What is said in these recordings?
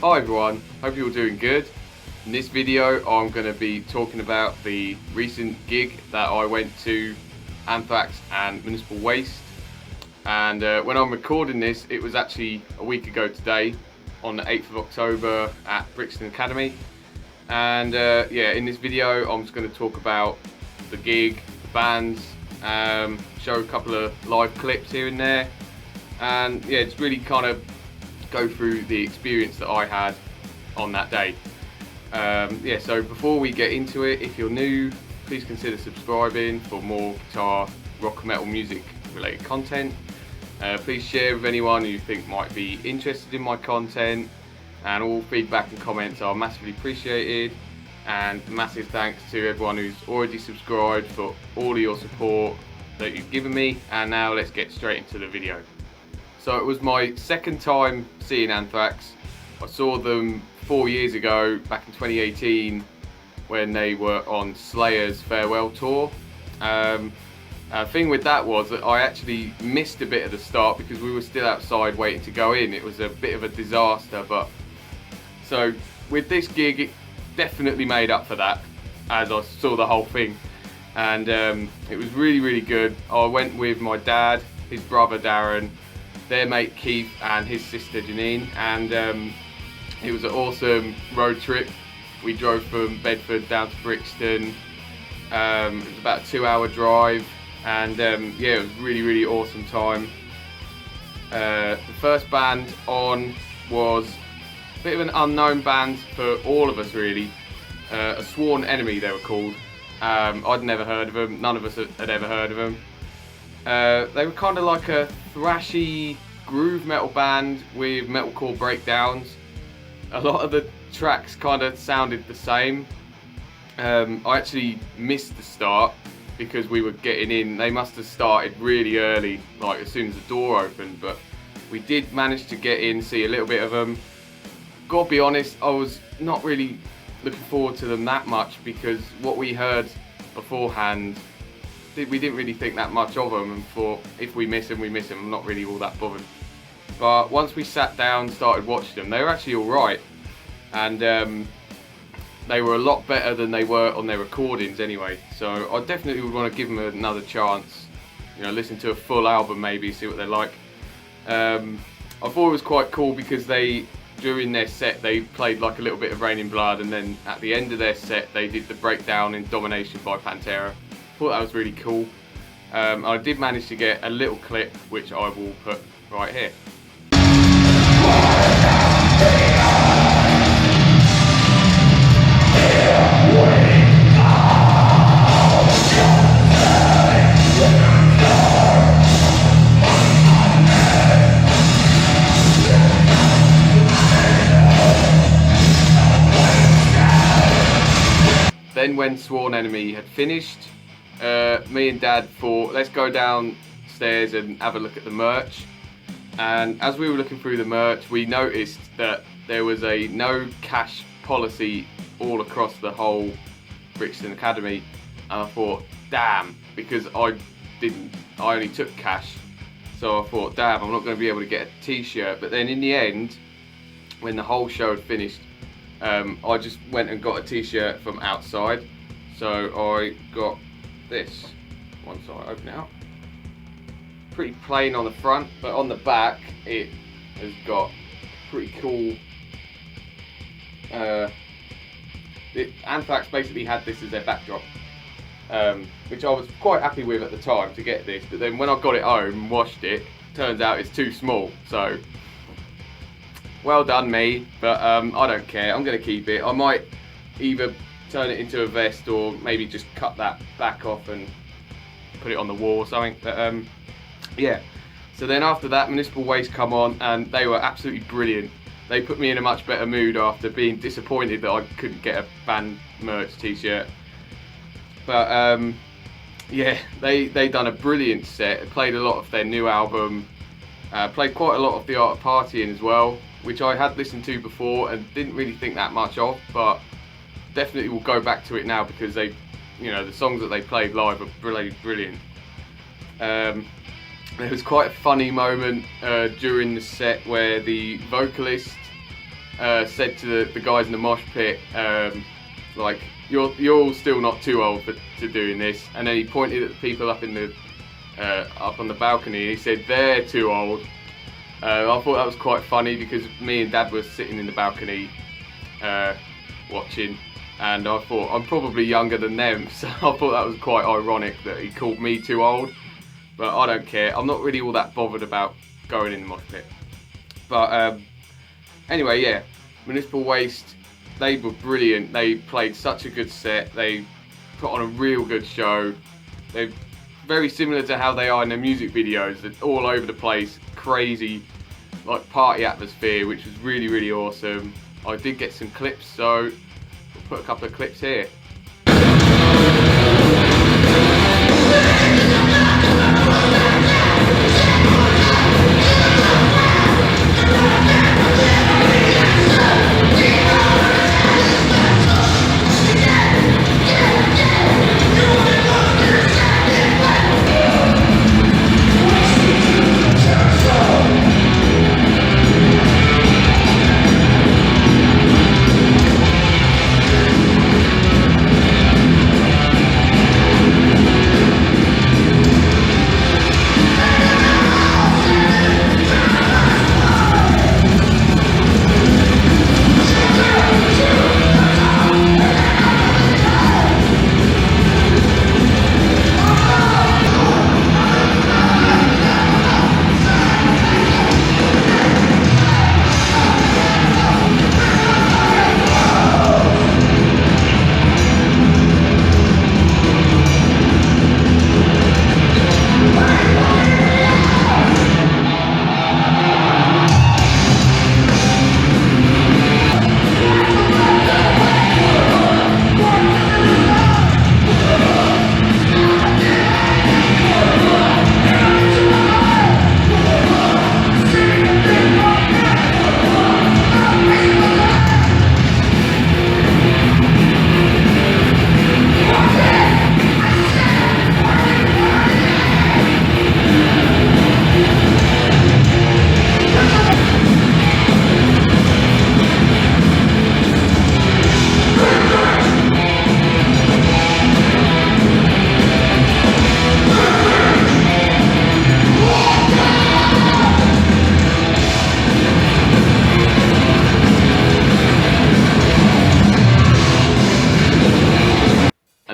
Hi everyone, hope you're doing good. In this video I'm going to be talking about the recent gig that I went to, Anthrax and Municipal Waste. And when I'm recording this, it was actually a week ago today, on the 8th of October at Brixton Academy. And yeah, in this video I'm just going to talk about the gig, the bands, show a couple of live clips here and there, and yeah, just really kind of go through the experience that I had on that day. Yeah, so before we get into it, if you're new, please consider subscribing for more guitar, rock and metal music related content. Please share with anyone who you think might be interested in my content, and all feedback and comments are massively appreciated. And massive thanks to everyone who's already subscribed for all of your support that you've given me. And now let's get straight into the video. So it was my second time seeing Anthrax. I saw them 4 years ago, back in 2018, when they were on Slayer's farewell tour. The thing with that was that I actually missed a bit of the start because we were still outside waiting to go in. It was a bit of a disaster, but so with this gig, it definitely made up for that, as I saw the whole thing. And it was really good. I went with my dad, his brother Darren, their mate Keech and his sister Janine, and it was an awesome road trip. We drove from Bedford down to Brixton. It was about a 2-hour drive, and yeah, it was really awesome time. The first band on was a bit of an unknown band for all of us really. A Sworn Enemy they were called. I'd never heard of them, none of us had ever heard of them. They were kind of like a thrashy groove metal band with metalcore breakdowns. A lot of the tracks kind of sounded the same. I actually missed the start because we were getting in. They must have started really early, like as soon as the door opened, but we did manage to get in, see a little bit of them. Gotta be honest, I was not really looking forward to them that much because what we heard beforehand, we didn't really think that much of them, and thought if we miss them, we miss them. I'm not really all that bothered. But once we sat down, started watching them, they were actually alright, and they were a lot better than they were on their recordings anyway. So I definitely would want to give them another chance. You know, listen to a full album maybe, see what they're like. I thought it was quite cool because during their set they played like a little bit of Rain in Blood, and then at the end of their set they did the breakdown in Domination by Pantera. Thought that was really cool. I did manage to get a little clip which I will put right here. Then when Sworn Enemy had finished, me and Dad thought, let's go downstairs and have a look at the merch. And as we were looking through the merch, we noticed that there was a no cash policy all across the whole Brixton Academy. And I thought, damn, because I only took cash. So I thought, damn, I'm not going to be able to get a t-shirt. But then in the end, when the whole show had finished, I just went and got a t-shirt from outside. So I got this. Once I open it up, pretty plain on the front, but on the back it has got pretty cool. Anthrax basically had this as their backdrop, which I was quite happy with at the time to get this. But then when I got it home and washed it, turns out it's too small. So well done me, but I don't care. I'm going to keep it. I might either turn it into a vest or maybe just cut that back off and put it on the wall or something. But yeah, so then after that, Municipal Waste come on, and they were absolutely brilliant. They put me in a much better mood after being disappointed that I couldn't get a band merch t-shirt. But yeah, they done a brilliant set. Played a lot of their new album, played quite a lot of The Art of Partying as well, which I had listened to before and didn't really think that much of, but definitely will go back to it now because they, you know, the songs that they played live are brilliant. There was quite a funny moment during the set where the vocalist said to the guys in the mosh pit, like, you're all still not too old to doing this. And then he pointed at the people up in the up on the balcony, and he said they're too old. I thought that was quite funny because me and Dad were sitting in the balcony watching, and I thought I'm probably younger than them, so I thought that was quite ironic that he called me too old. But I don't care. I'm not really all that bothered about going in the mosh pit. But anyway, yeah, Municipal Waste, they were brilliant. They played such a good set. They put on a real good show. They're very similar to how they are in their music videos. They're all over the place, crazy, like party atmosphere, which was really, really awesome. I did get some clips, so we'll put a couple of clips here.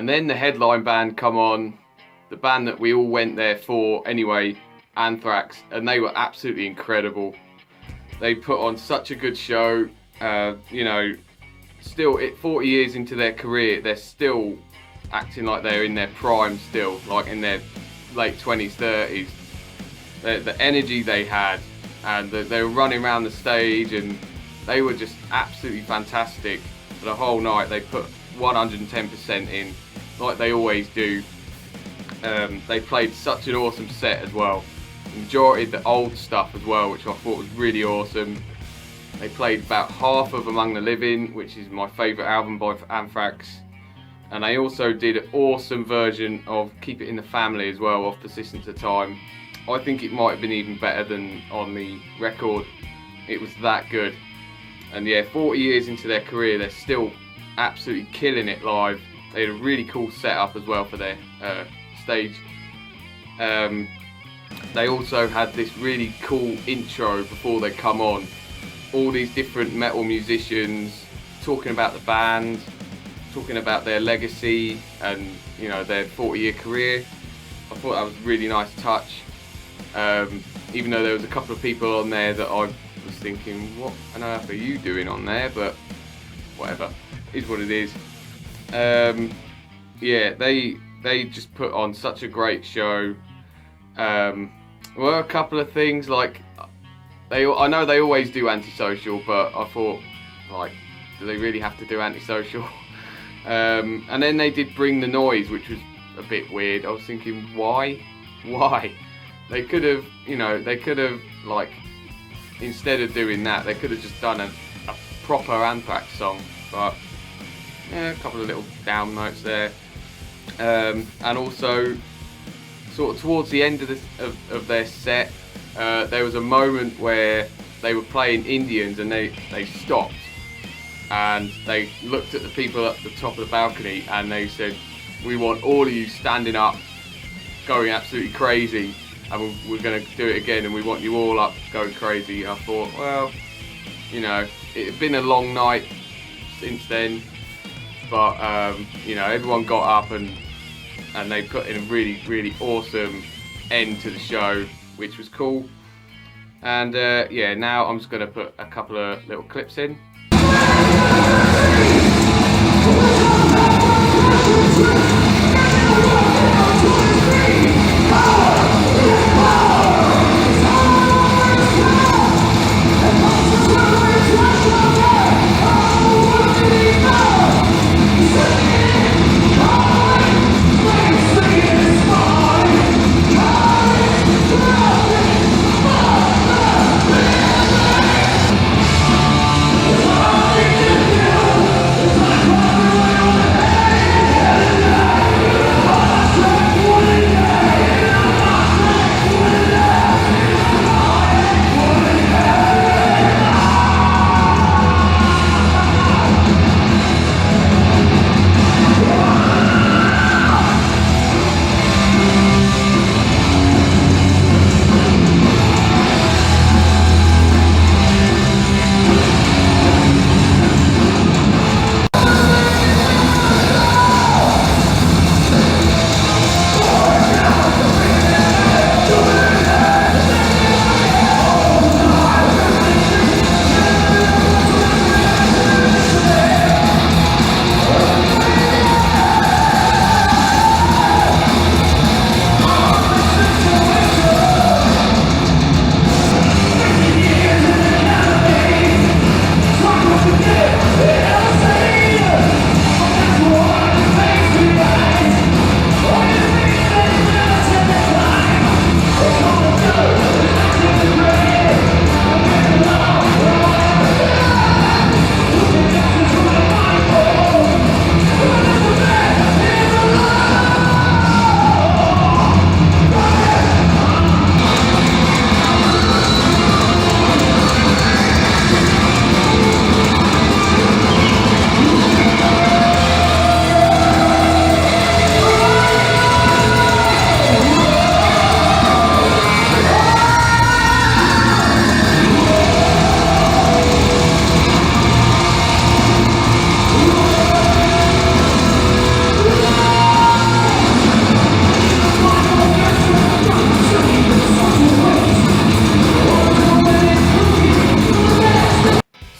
And then the headline band come on, the band that we all went there for anyway, Anthrax, and they were absolutely incredible. They put on such a good show. You know, still 40 years into their career, they're still acting like they're in their prime still, like in their late 20s, 30s. The energy they had, and they were running around the stage, and they were just absolutely fantastic for the whole night. They put 110% in, like they always do. They played such an awesome set as well. The majority of the old stuff as well, which I thought was really awesome. They played about half of Among the Living, which is my favourite album by Anthrax. And they also did an awesome version of Keep It in the Family as well, off Persistence of Time. I think it might have been even better than on the record. It was that good. And yeah, 40 years into their career, they're still absolutely killing it live. They had a really cool setup as well for their stage. They also had this really cool intro before they come on. All these different metal musicians talking about the band, talking about their legacy and, you know, their 40-year career. I thought that was a really nice touch. Even though there was a couple of people on there that I was thinking, what on earth are you doing on there? But whatever, is what it is. Yeah, they just put on such a great show. Well, a couple of things, like I know they always do Antisocial, but I thought, like, do they really have to do Antisocial? And then they did Bring the Noise, which was a bit weird. I was thinking, why? They could have, you know, like, instead of doing that, they could have just done a proper Anthrax song. But yeah, a couple of little down notes there. And also, sort of towards the end of their set, there was a moment where they were playing Indians, and they stopped and they looked at the people at the top of the balcony and they said, "We want all of you standing up, going absolutely crazy, and we're going to do it again, and we want you all up going crazy." I thought, well, you know, it had been a long night since then, but you know, everyone got up and they put in a really awesome end to the show, which was cool. And yeah, now I'm just going to put a couple of little clips in.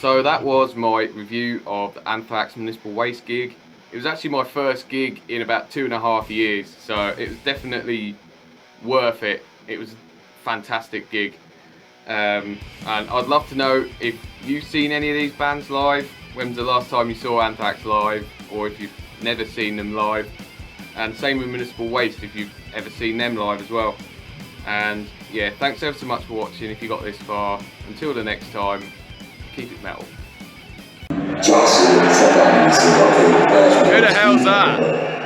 So that was my review of the Anthrax Municipal Waste gig. It was actually my first gig in about 2.5 years, so it was definitely worth it. It was a fantastic gig. And I'd love to know if you've seen any of these bands live. When's the last time you saw Anthrax live, or if you've never seen them live. And same with Municipal Waste, if you've ever seen them live as well. And yeah, thanks ever so much for watching if you got this far. Until the next time, keep it metal. Who the hell's that?